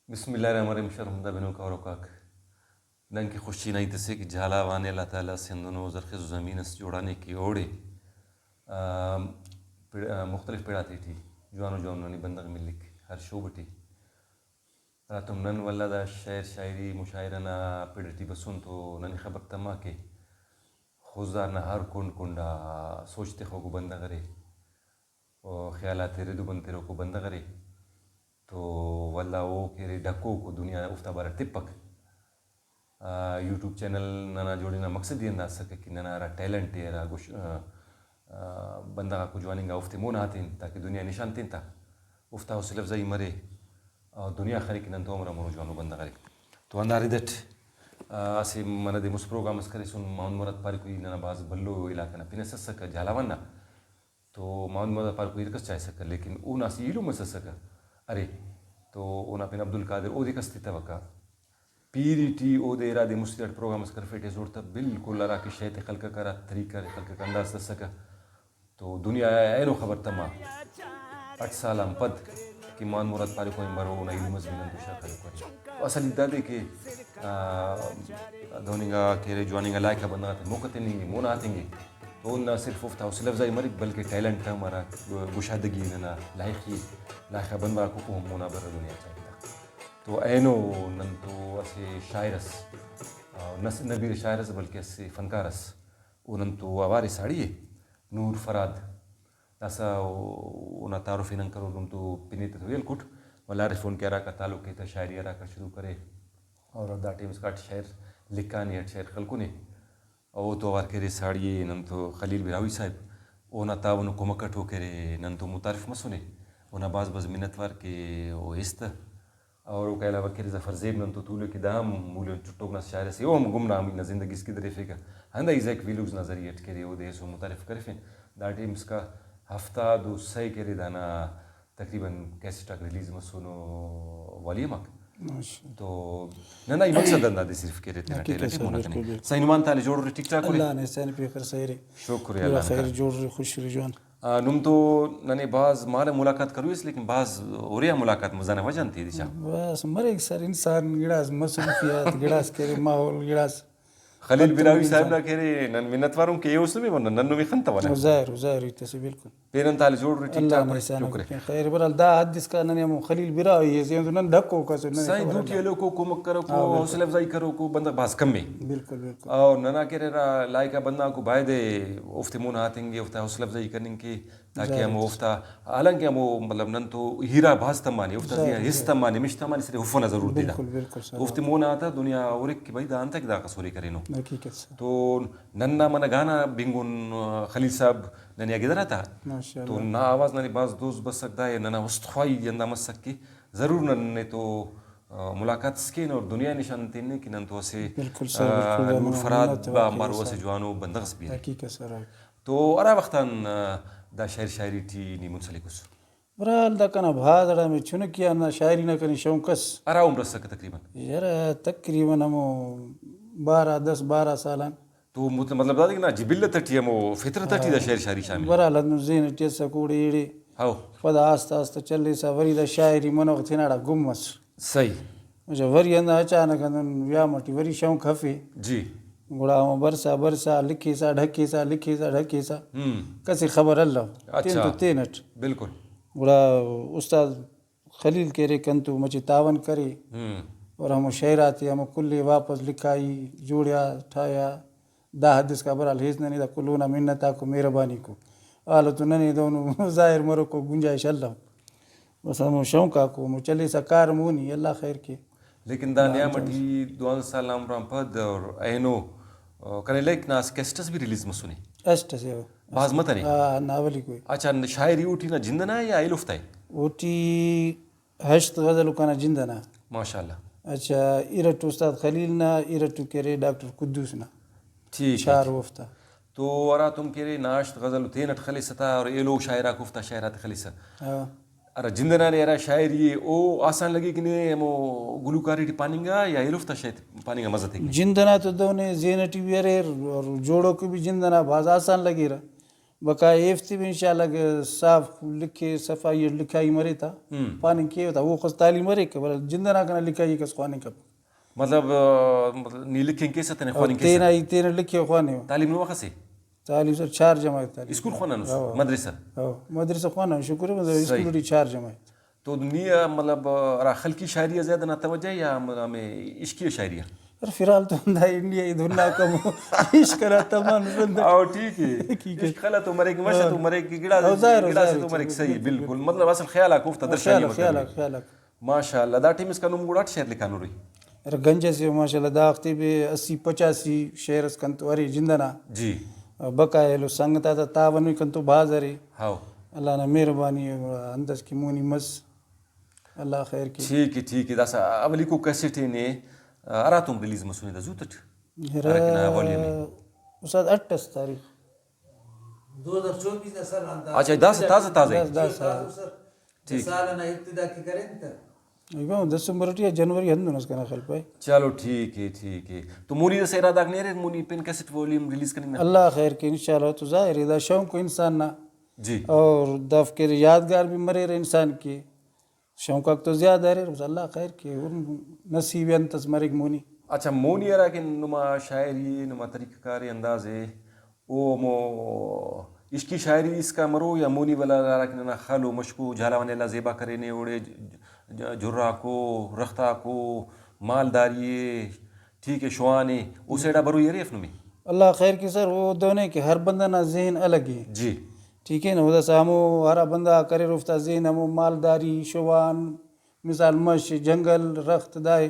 بسم الله الرحمن الرحیم. شرمنده بنو کاروکاک دن کی خوشی نہیں تسے کہ جھالا وانے اللہ تعالیٰ سندنو زرخیز و زمین اس جوڑانے کی اوڑے مختلف پیڑاتی تھی جوانو جوانو بندغ ملک ہر شوبٹی تم نن ولا دا شعر شاعری مشاعرنا پیڑتی بسون تو نن خبر تما کے خوزدار نہ ہر کنڈ کنڈا سوچتے خو کو بندہ کرے اور خیالات ردو بنتے رو کو بندہ کرے تو واللہ وہ کہ ڈکو کو دنیا افتا بارا ٹپک یوٹیوب چینل ننا جوڑینا مقصد یہ انداز سکے کہ ننا را ٹیلنٹ ہے را بندہ کو جوانی گا افتے مون آتیں تاکہ دنیا نشان تین تا افتا حسل افزائی مرے اور دنیا خری کی نن تو عمرہ مرو جوانو بندہ کرے تو انداری دٹ اسی من دے مس پروگرام اس کرے سن ماؤن مرد پاری کوئی ننا باز بلو علاقہ نا پینے سسکا جھالاوانا تو ماؤن مرد پاری کوئی رکس چاہے سکا لیکن اون اسی ایلو میں سسکا ارے تو اونا پین عبدالقادر او دے کستی توقع پیری ٹی او دے ارادے مسلٹ پروگرام اس کر فیٹے زورتا بالکل ارا کی شیط خلقہ کرا طریقہ خلقہ کا انداز تسکا تو دنیا اینو خبر تما 8 سالام پد کہ مان مراد پاری کوئی مرو اونا علم از بینن دوشا کرے کوئی اصل دا دے کہ دونیگا کیرے جوانیگا لائکہ بندگا تے موقع نہیں مونا آتیں گے تو نہ صرف افتا حوصلہ افزائی مرک بلکہ ٹیلنٹ ہمارا گشادگی ننا لائقہ بندہ کو ہم مونا بر دنیا چاہیے تو اینو نن تو اسے شاعرس نبیر شاعرس بلکہ اسے فنکارس او نن تو آواری ساڑی ہے نور فراد تاسا اونا تعارفی نن کرو نم تو پینیت تو ویل کٹ ولا عارفون کے عراقہ تعلق ہے تا شاعری عراقہ شروع کرے اور دا ٹیم اسکاٹ شعر لکھانی ہے شعر خلقونے او تو وار کرے ساڑیے نن تو خلیل براوی صاحب اونا تاونو کمکٹو کرے نن تو متعارف مسونے اونا باز منتوار کے او است اور او کہلا وکر ظفر زیب نن تو طولو کی دام مولو چٹوگنا شاعر سے او ہم گمنا ہمیں زندگی اس کی درفے کا ہندا ایزیک ویلوز نظریت کرے او دے سو متعارف کرے فین دا ٹیمز کا ہفتہ دو سائی کرے دانا تقریباً کیسٹاک ریلیز مسونو والیمک تو نہ یہ مقصد انداز دے صرف کرے تیرا ٹیلنٹ مونا کرنے سائنمان تالے جوڑ رہے ٹک ٹاک کرے اللہ نے سین پی خیر سہرے شکریہ اللہ خیر جوڑ رہے خوش رجوان نم تو ننے بعض مال ملاقات کرویس لیکن بعض اوریا ملاقات مزانہ وجن تھی دیشا بس مرے سر انسان گڑاس مصروفیات گڑاس کرے ماحول گڑاس خلیل براوی صاحب نہ کہرے نن منتواروں کے یہ میں ون ننو میں خنتا ونا ظاہر تے بالکل پیرن تال جوڑ رہی ٹک ٹاک شکریہ خیر برال دا حدیث کا نن خلیل براوی ہے زین نن ڈھکو کا سے نن سائیں دو کیلو کو کمک کرو کو حوصلہ افزائی کرو کو بندہ باز کم میں بالکل اور ننا کہرے را لائکہ بندہ کو بائے دے افتے مون آتیں گے افتا حوصلہ افزائی کرنے کے تاکہ ہم افتا حالانکہ ہم مطلب نن تو ہیرا باز تمانی افتا زیادہ حص تمانی مش تمانی صرف حفنہ ضرور دیدا افتے مون آتا دنیا اورک کی بھائی دا انتا کہ دا قصوری کرے نو تو ننا من گانا بنگون خلیل صاحب ننیا گدرا تھا تو نا آواز ننی باز دوست بس سکتا ہے ننا وستخوائی جندہ مس سکی ضرور نن نے تو ملاقات سکین اور دنیا نشان تینے کہ نن تو اسے نور فراد با مارو اسے جوانو بندغس بھی تو ارا وقتاً دا شعر شاعری ٹی نی منسلکس برال دا کنا بھادڑا میں چنکیا نا شاعری نہ کریں شونکس ارا عمر سکا تقریباً یار تقریباً ہمو 12 سالان تو مطلب دا دیکھنا جبلت ٹی ہمو فطرت ٹی دا شعر شاعری شامل برال ادنو زین ٹیسا کوڑی ایڑے پدا آستا آستا چلے سا وری دا شاعری منوغ تھیناڑا گمس صحیح مجھے وری اندہ اچانک اندن ویامٹی وری شونک ہفے جی گڑا ہوں برسا لکھی سا ڈھکی سا کسی خبر اللہ تین تو تینٹ بالکل گڑا استاد خلیل کے کنتو مچی تعاون کرے اور ہم شعراتی ہم کلی واپس لکھائی جوڑیا ٹھایا دا حدیث کا برال حیث ننی دا کلونا منتا کو مہربانی کو آلتو ننی دونو ظاہر مرو کو گنجائش اللہ بس ہم شونکا کو ہم چلے سا کار مونی اللہ خیر کے لیکن دا نیامٹی 2 سال عمران پد اور اینو کنے لیک ناس کیسٹس بھی ریلیز مسونی ایسٹ سے باز مت نہیں ناولی کوئی اچھا شاعری اوٹی نا جندنا ہے یا ایلوفتا ہے اوٹی 8 غزل کنا جندنا ماشاءاللہ اچھا ایرٹو استاد خلیل نا ایرٹو کرے ڈاکٹر قدوس نا ٹھیک چار وفتا تو ارا تم کرے ناشت غزل تینٹ خلیصتا اور ایلو شاعرہ کفتا شاعرات خلیصا ارا جندنا نے ارا شاعری او آسان لگی کہ نہیں ہمو گلوکاری ٹی پاننگا یا ایلوفتا شاید پاننگا مزہ تھے جندنا تو دونے زینٹی بھی ارے اور جوڑوں کو بھی جندنا باز آسان لگی رہا بقا ایفتی بھی انشاءاللہ صاف لکھے صفائی لکھائی مرے تھا پانی کیے ہوتا وہ خود تعلیم مرے کہ بلا جندہ نہ کنا لکھائی کس خوانے کا مطلب نی لکھیں کیسا تنے خوانی کیسا تینا لکھے خوانے تعلیم نو وقت سے تعلیم سر 4 جماعت تعلیم اسکول خوانا نو مدرسہ مدرسہ خوانا شکر ہے مطلب اسکول ڈی 4 جماعت تو نی مطلب را خلقی شاعریہ زیادہ نہ توجہ یا ہمیں عشقی شاعریہ فی الحال تو ہندا انڈیا ای دھنا کم عشق کرا تمام بند او ٹھیک ہے عشق خلا تو مرے کی مشا تو مرے کی گڑا سے تو مرے کی صحیح بالکل مطلب اصل خیال کوفتا درشانی خیال ماشاءاللہ دا ٹیم اس کا نم گڑا شعر لکھانو رہی ر گنجے سے ماشاءاللہ داختی بھی 80-85 شعر اس کنتو اری جندنا جی بقایلو سنگتا تا تاون کنتو بازاری ہاو اللہ نے مہربانی اندس کی مونی مس اللہ خیر کی ٹھیک ہے داسا اولی کو کیسٹی نے اراتم ریلیز مسونی دا زوتٹ استاد 28 تاریخ 2024 دا سال انداز اچھا تازہ ٹھیک سالانہ ابتدا کی کریں تا ایوہ دسمبر یا جنوری ہندو نس کنا خل پائے چلو ٹھیک ہے تو مونی دا سیرہ داغ نہیں رہے Muni pain cassette volume release کریں اللہ خیر کی انشاءاللہ تو ظاہر ہے دا شوق کو انسان نہ جی اور دفکر یادگار بھی مرے رہے انسان کی شوق تو زیادہ ہے اللہ خیر کی نصیب انتس مرگ مونی اچھا مونی ارا کہ نما شاعری نما طریقہ کاری انداز ہے او مو عشقی شاعری اس کا مرو یا مونی والا ارا کہ نا خالو مشکو جھالاوانے لا زیبا کرے نے اوڑے جرا کو رختہ کو مالداری ٹھیک ہے شوانے او سیڈا برو یہ ریف نمی اللہ خیر کی سر وہ دونے کہ ہر بندہ نا ذہن الگ ہے جی ٹھیک ہے نا وہ دسا ہمو ہر بندہ کرے رفتہ ذہن ہمو مالداری شوان مثال مش جنگل رخت دائے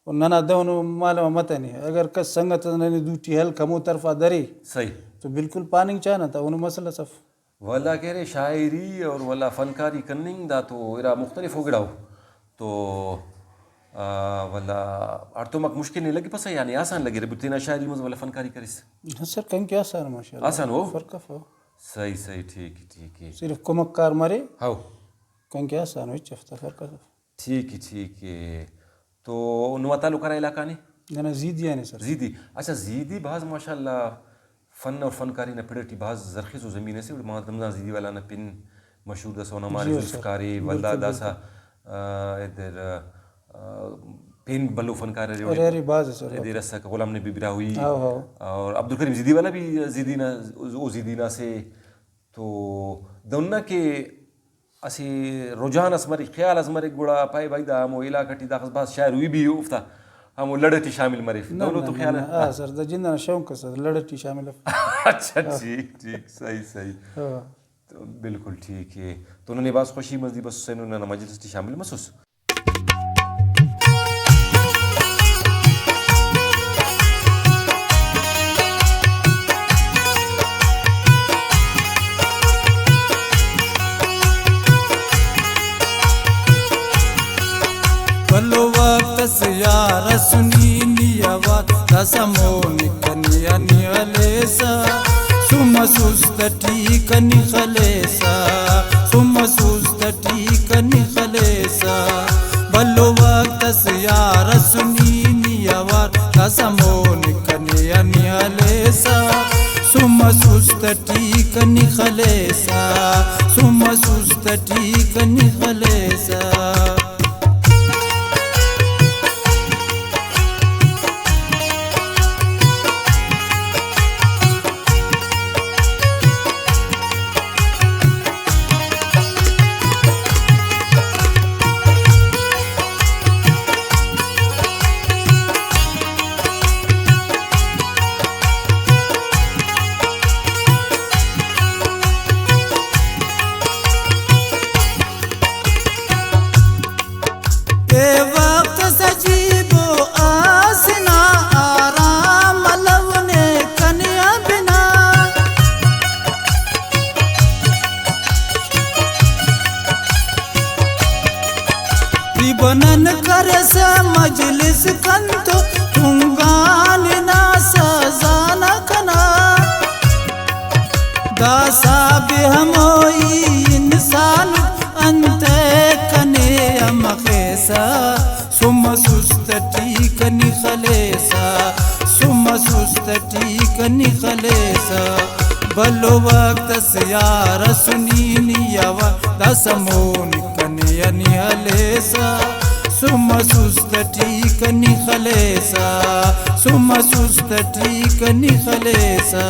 اور ننا دونوں معلوم متنی اگر کس سنگت ننی دوٹی حل کمو طرفہ درے صحیح تو بالکل پاننگ چاہنا تھا انہوں مسئلہ صف والا کہہ رہے شاعری اور والا فنکاری کننگ دا تو ارا مختلف ہو گڑاؤ تو والا ارتمک مشکل نہیں لگی پسا یعنی آسان لگی ربی تینا شاعری مز والا فنکاری کریس سر کہیں کیا آسان ماشاءاللہ آسان ہو فرق ہو صحیح ٹھیک ہے صرف کمک کار مرے ہاؤ کہیں کیا آسان ہوئی چفتا فرق ہو ٹھیک ہے تو نوا تعلق کرا علاقہ نے نا زیدی ہے سر زیدی اچھا زیدی بعض ماشاءاللہ فن اور فنکاری نہ پڑتی بعض زرخیز و زمین سے محمد رمضان زیدی والا نہ پن مشہور دا سونا ماری ذوالفقاری ولدہ داسا ادھر پین بلو فنکار ریری باز سر ادھر رسا غلام نبی براہوی اور عبدالکریم زیدی والا بھی زیدینا سے تو دوننا کے اسی رجحان اسمر خیال اسمر ایک گوڑا پائے بھائی دا ہمو علاقہ ٹی داخل بعض شاعر ہوئی بھی افتا ہمو لڑتی شامل مریف دونوں تو خیال ہے سر دا جندہ شوق سر لڑتی شامل اچھا ٹھیک صحیح تو بالکل ٹھیک ہے تو انہوں نے بعض خوشی مزدی بس حسین انہوں نے مجلس ٹی شامل محسوس بلو وقت سیارہ سنی نیوا رسمونی کنیا نیغلیسا سم سوستٹی کنی خلیسا سم سوستٹی کنی خلیسا بلو وقت سیارہ سنی نیوا رسمونی کنیا نیغلیسا سم سوستٹی کنی خلیسا سم سوستٹی کنی خلیسا بنن کرے سے مجلس کنتو تنگان نا سزانا کنا داسا بھی ہموئی انسان انتے کنے امخیسا سم سستٹی کنی خلیسا سم سستٹی کنی خلیسا بلو وقت سیار سنینی یوا دا سمون کنی حلیسا سم سست ٹیکنی خلیسا سم سست ٹیکنی خلیسا